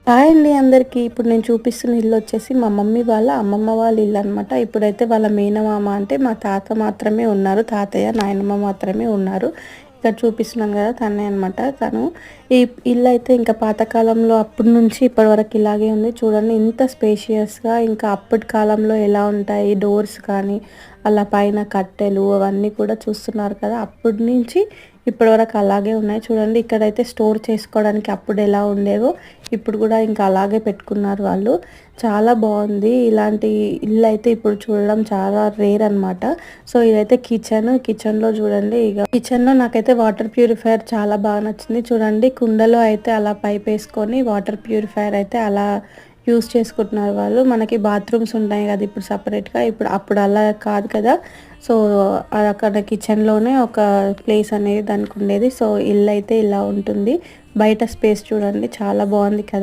Hi అండి అందరికీ. ఇప్పుడు నేను చూపిస్తున్న ఇల్లు వచ్చేసి మా మమ్మీ వాళ్ళ అమ్మమ్మ వాళ్ళ ఇల్లు అనమాట. ఇప్పుడైతే వాళ్ళ మేనమామ అంటే మా తాత మాత్రమే ఉన్నారు. తాతయ్య, నాయనమ్మ మాత్రమే ఉన్నారు. ఇక్కడ చూపిస్తున్నాను కదా తనే అనమాట. తను ఈ ఇల్లు అయితే ఇంకా పాతకాలంలో అప్పటి నుంచి ఇప్పటి వరకు ఇలాగే ఉంది. చూడండి ఇంత స్పేషియస్గా, ఇంకా అప్పటి కాలంలో ఎలా ఉంటాయి డోర్స్ కానీ అలా పైన కట్టెలు అవన్నీ కూడా చూస్తున్నారు కదా. అప్పటి నుంచి ఇప్పటి వరకు అలాగే ఉన్నాయి. చూడండి ఇక్కడైతే స్టోర్ చేసుకోవడానికి అప్పుడు ఎలా ఉండేవో ఇప్పుడు కూడా ఇంకా అలాగే పెట్టుకున్నారు వాళ్ళు. చాలా బాగుంది. ఇలాంటి ఇల్లు అయితే ఇప్పుడు చూడడం చాలా రేర్ అనమాట. సో ఇదైతే కిచెన్లో చూడండి. ఇక కిచెన్లో నాకైతే వాటర్ ప్యూరిఫైయర్ చాలా బాగా నచ్చింది. చూడండి కుండలో అయితే అలా పైప్ వేసుకొని వాటర్ ప్యూరిఫైయర్ అయితే అలా యూస్ చేసుకుంటున్నారు వాళ్ళు. మనకి బాత్రూమ్స్ ఉంటాయి కదా ఇప్పుడు సపరేట్గా, అప్పుడు అలా కాదు కదా. సో అక్కడ కిచెన్లోనే ఒక ప్లేస్ అనేది దానికి ఉండేది. సో ఇల్లు అయితే ఇలా ఉంటుంది. బయట స్పేస్ చూడండి చాలా బాగుంది కదా.